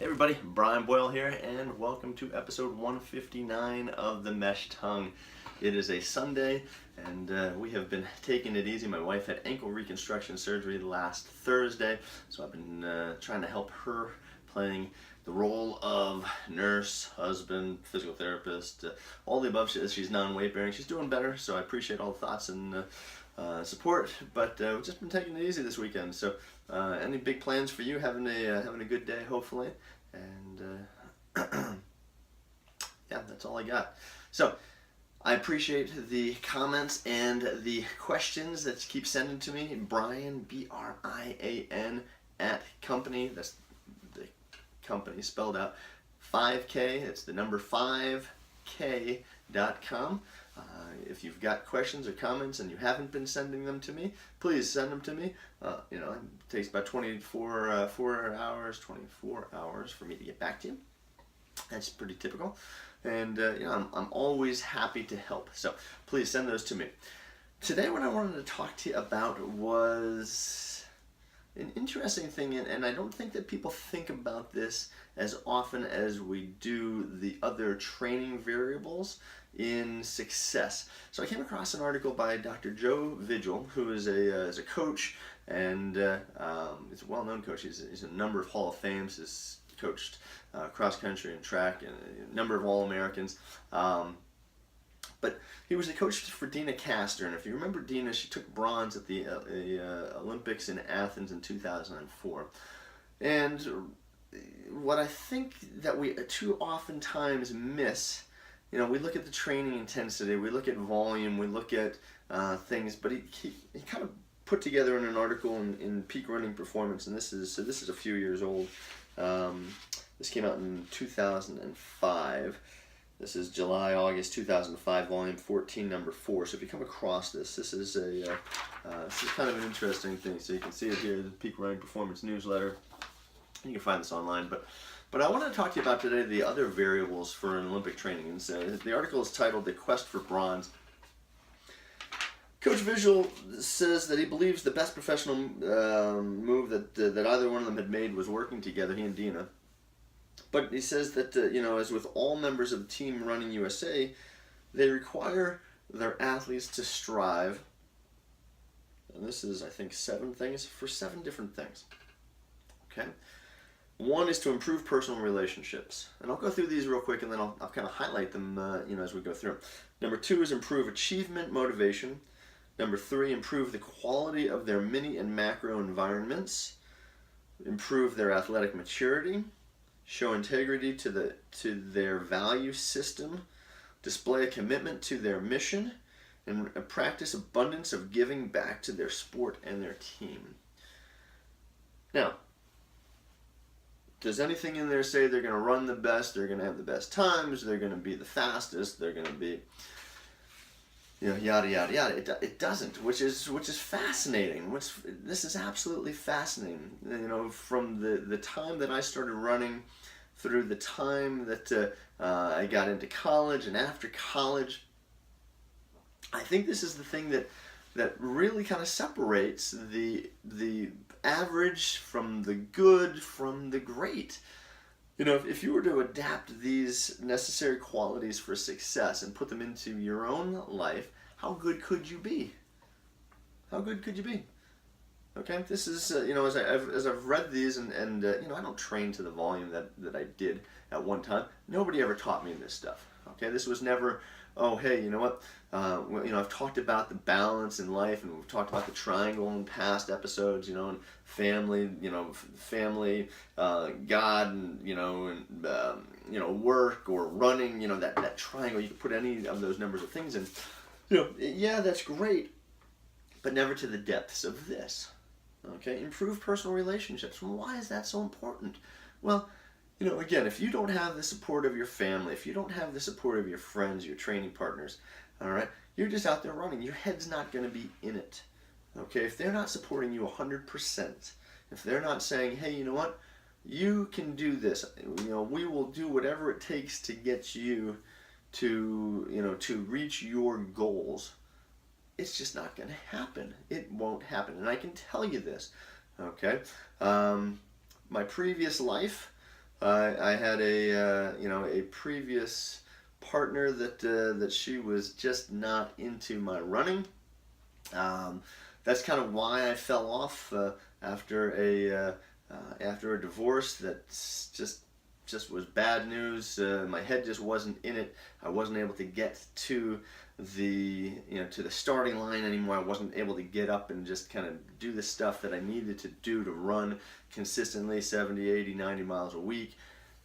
Everybody, Brian Boyle here, and welcome to episode 159 of The Mesh Tongue. It is a Sunday, and we have been taking it easy. My wife had ankle reconstruction surgery last Thursday, so I've been trying to help her, playing the role of nurse, husband, physical therapist, all the above. She's non-weight bearing. She's doing better, so I appreciate all the thoughts and support, but we've just been taking it easy this weekend. So any big plans for you? Having a good day, hopefully, and yeah, that's all I got. So I appreciate the comments and the questions that you keep sending to me. Brian, BRIAN, at company, that's the company spelled out, 5K, it's the number 5K.com. If you've got questions or comments and you haven't been sending them to me, please send them to me. It takes about 24 hours for me to get back to you. That's pretty typical. And I'm always happy to help. So please send those to me. Today what I wanted to talk to you about was an interesting thing, and I don't think that people think about this as often as we do the other training variables in success. So I came across an article by Dr. Joe Vigil, who is a coach, and he's a well-known coach. He's a number of Hall of Fames. He's coached cross country and track and a number of All-Americans. But he was the coach for Dina Castor, and if you remember Dina, she took bronze at the Olympics in Athens in 2004. And what I think that we too oftentimes miss, we look at the training intensity, we look at volume, we look at things, but he kind of put together in an article in Peak Running Performance, and this is a few years old. This came out in 2005. This is July, August 2005, volume 14, number 4. So if you come across this, this is kind of an interesting thing. So you can see it here, the Peak Running Performance newsletter. You can find this online, but I want to talk to you about today the other variables for an Olympic training. And so the article is titled "The Quest for Bronze." Coach Vigil says that he believes the best professional move that either one of them had made was working together, he and Dina. But he says that, as with all members of Team Running USA, they require their athletes to strive, and this is, I think, 7 things, for 7 different things. Okay? One is to improve personal relationships. And I'll go through these real quick, and then I'll kind of highlight them, as we go through. Number 2 is improve achievement motivation. Number 3, improve the quality of their mini and macro environments. Improve their athletic maturity. Show integrity to their value system, display a commitment to their mission, and practice abundance of giving back to their sport and their team. Now, does anything in there say they're going to run the best, they're going to have the best times, they're going to be the fastest, they're going to be, yada yada yada? It doesn't, which is fascinating. This is absolutely fascinating. From the time that I started running through the time that I got into college and after college, I think this is the thing that really kind of separates the average from the good from the great. If you were to adapt these necessary qualities for success and put them into your own life, how good could you be? How good could you be? Okay, this is, as I've read these, and I don't train to the volume that I did at one time. Nobody ever taught me this stuff. Okay, this was never, oh, hey, you know what? I've talked about the balance in life, and we've talked about the triangle in past episodes, and family, God, and work or running, that triangle. You can put any of those numbers of things in. Yeah, that's great, but never to the depths of this. Okay, improve personal relationships. Well, why is that so important? Well, again, if you don't have the support of your family, if you don't have the support of your friends, your training partners, all right, you're just out there running. Your head's not going to be in it. Okay, if they're not supporting you 100%, if they're not saying, hey, you know what, you can do this. We will do whatever it takes to get you to reach your goals. It's just not going to happen. It won't happen. And I can tell you this, okay? My previous life, I had a a previous partner that she was just not into my running. Um, that's kind of why I fell off after after a divorce. That's just was bad news. My head just wasn't in it. I wasn't able to get to the to the starting line anymore. I wasn't able to get up and just kind of do the stuff that I needed to do to run consistently 70, 80, 90 miles a week.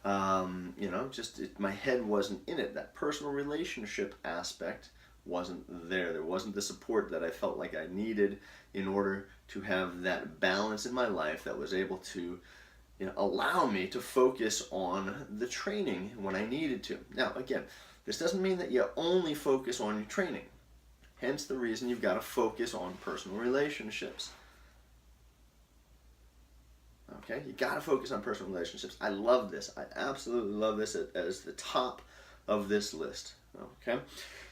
My head wasn't in it. That personal relationship aspect wasn't there. There wasn't the support that I felt like I needed in order to have that balance in my life that was able to allow me to focus on the training when I needed to. Now, again, this doesn't mean that you only focus on your training. Hence the reason you've got to focus on personal relationships. Okay, you got to focus on personal relationships. I love this. I absolutely love this as the top of this list. Okay,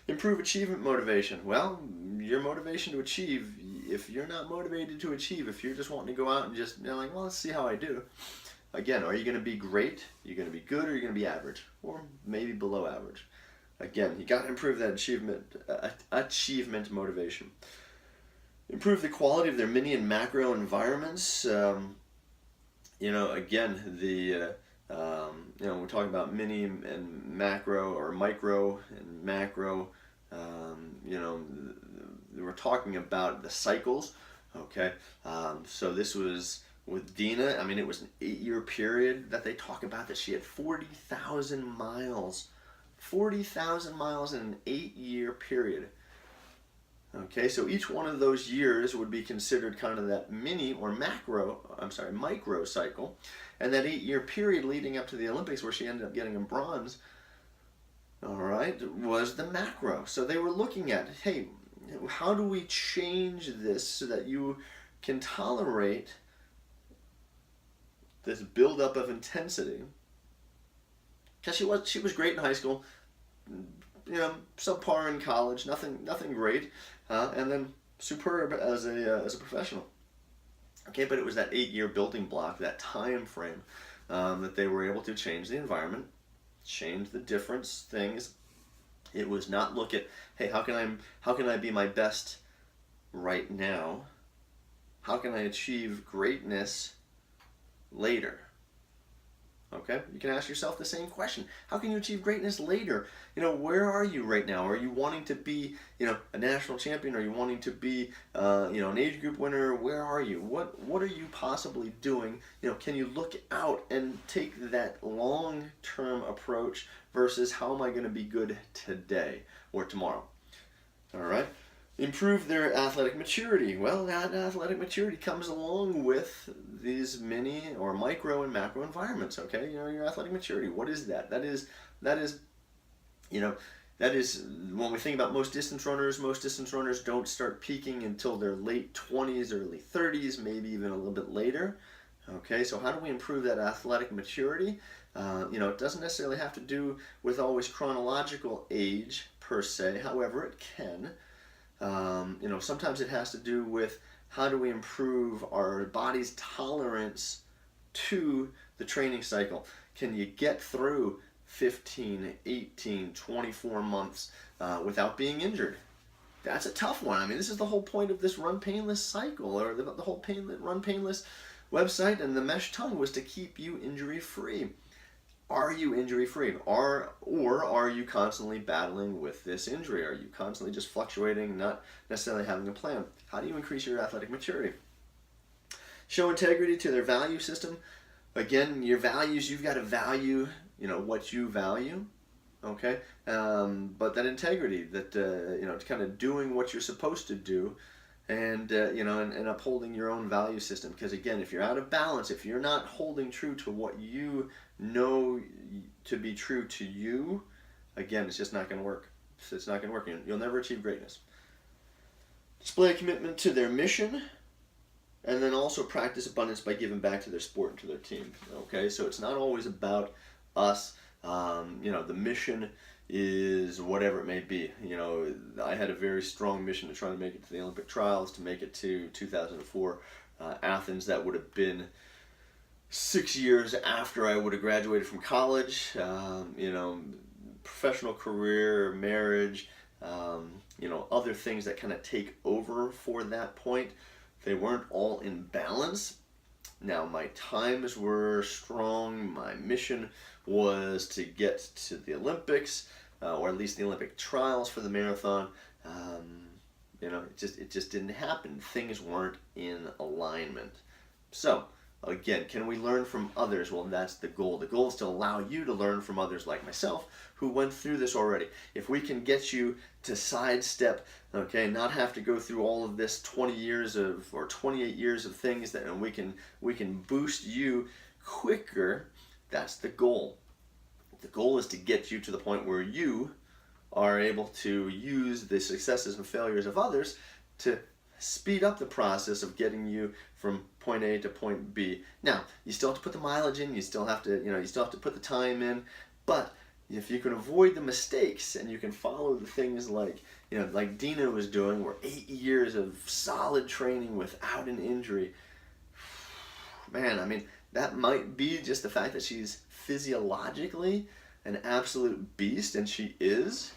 improve achievement motivation. Well, your motivation to achieve, if you're not motivated to achieve, if you're just wanting to go out and just like, well, let's see how I do. Again, are you going to be great? Are you going to be good? Or are you going to be average? Or maybe below average? Again, you got to improve that achievement motivation. Improve the quality of their mini and macro environments. Again, we're talking about mini and macro, or micro and macro. We're talking about the cycles. Okay, so this was with Dina. I mean, it was an 8-year period that they talk about that she had 40,000 miles. 40,000 miles in an 8-year period. Okay, so each one of those years would be considered kind of that micro cycle. And that 8-year period leading up to the Olympics, where she ended up getting a bronze, all right, was the macro. So they were looking at, hey, how do we change this so that you can tolerate this buildup of intensity? Because she was great in high school, subpar in college, nothing great, and then superb as a professional. Okay, but it was that 8-year building block, that time frame, that they were able to change the environment, change the different things. It was not look at, hey, how can I be my best right now? How can I achieve greatness later? Okay, you can ask yourself the same question. How can you achieve greatness later? Where are you right now? Are you wanting to be, a national champion? Are you wanting to be, an age group winner? Where are you? What are you possibly doing? Can you look out and take that long-term approach versus how am I going to be good today or tomorrow? All right. Improve their athletic maturity. Well, that athletic maturity comes along with these mini or micro and macro environments. Okay, your athletic maturity. What is that? That is when we think about most distance runners don't start peaking until their late 20s, early 30s, maybe even a little bit later. Okay, so how do we improve that athletic maturity? It doesn't necessarily have to do with always chronological age per se. However, it can. Sometimes it has to do with how do we improve our body's tolerance to the training cycle. Can you get through 15, 18, 24 months without being injured? That's a tough one. I mean, this is the whole point of this Run Painless cycle, or the whole Run Painless website and the Mesh Tongue was to keep you injury-free. Are you injury-free? Or are you constantly battling with this injury? Are you constantly just fluctuating, not necessarily having a plan? How do you increase your athletic maturity? Show integrity to their value system. Again, your values, you've got to value, what you value, okay? But that integrity, that, kind of doing what you're supposed to do, and and upholding your own value system. Because again, if you're out of balance, if you're not holding true to what you know to be true to you, again, it's just not going to work. It's not going to work. You'll never achieve greatness. Display a commitment to their mission, and then also practice abundance by giving back to their sport and to their team. Okay, so it's not always about us. The mission is whatever it may be. I had a very strong mission to try to make it to the Olympic trials, to make it to 2004 Athens. That would have been 6 years after I would have graduated from college. Professional career, marriage, other things that kind of take over for that point. They weren't all in balance. Now, my times were strong. My mission was to get to the Olympics, or at least the Olympic trials for the marathon. It just didn't happen. Things weren't in alignment. So, again, can we learn from others? Well, that's the goal. The goal is to allow you to learn from others like myself who went through this already. If we can get you to sidestep, not have to go through all of this 20 years or 28 years of things, and we can boost you quicker, that's the goal. The goal is to get you to the point where you are able to use the successes and failures of others to speed up the process of getting you from point A to point B. Now, you still have to put the mileage in, you still have to put the time in, but if you can avoid the mistakes and you can follow the things like Dina was doing, where 8 years of solid training without an injury, man, that might be just the fact that she's physiologically an absolute beast, and she is,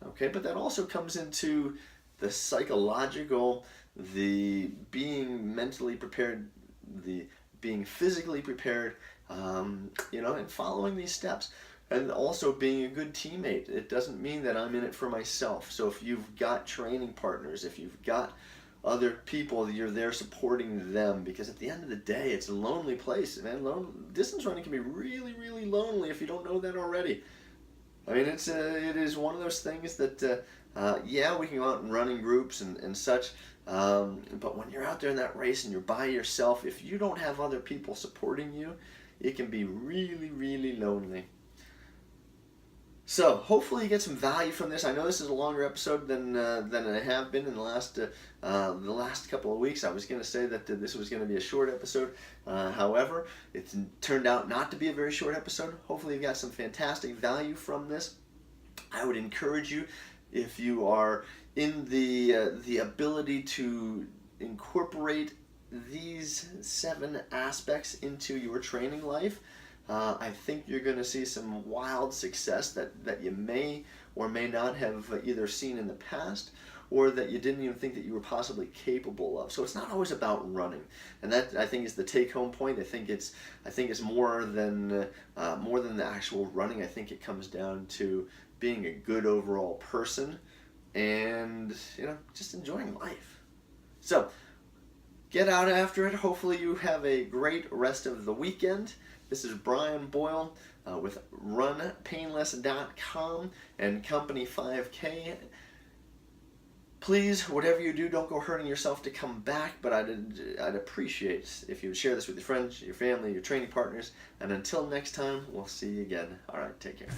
but that also comes into the psychological, the being mentally prepared, the being physically prepared, and following these steps. And also being a good teammate. It doesn't mean that I'm in it for myself. So if you've got training partners, if you've got other people, you're there supporting them, because at the end of the day, it's a lonely place, man. Distance running can be really, really lonely if you don't know that already. It is one of those things that, we can go out and run in groups and such, but when you're out there in that race and you're by yourself, if you don't have other people supporting you, it can be really, really lonely. So hopefully you get some value from this. I know this is a longer episode than I have been in the last couple of weeks. I was going to say that this was going to be a short episode. However, it's turned out not to be a very short episode. Hopefully you got some fantastic value from this. I would encourage you, if you are in the ability to incorporate these 7 aspects into your training life, I think you're going to see some wild success that you may or may not have either seen in the past, or that you didn't even think that you were possibly capable of. So it's not always about running, and that, I think, is the take-home point. I think it's more than the actual running. I think it comes down to being a good overall person, and just enjoying life. So get out after it. Hopefully you have a great rest of the weekend. This is Brian Boyle with RunPainless.com and Company 5K. Please, whatever you do, don't go hurting yourself to come back, but I'd appreciate if you would share this with your friends, your family, your training partners, and until next time, we'll see you again. All right, take care.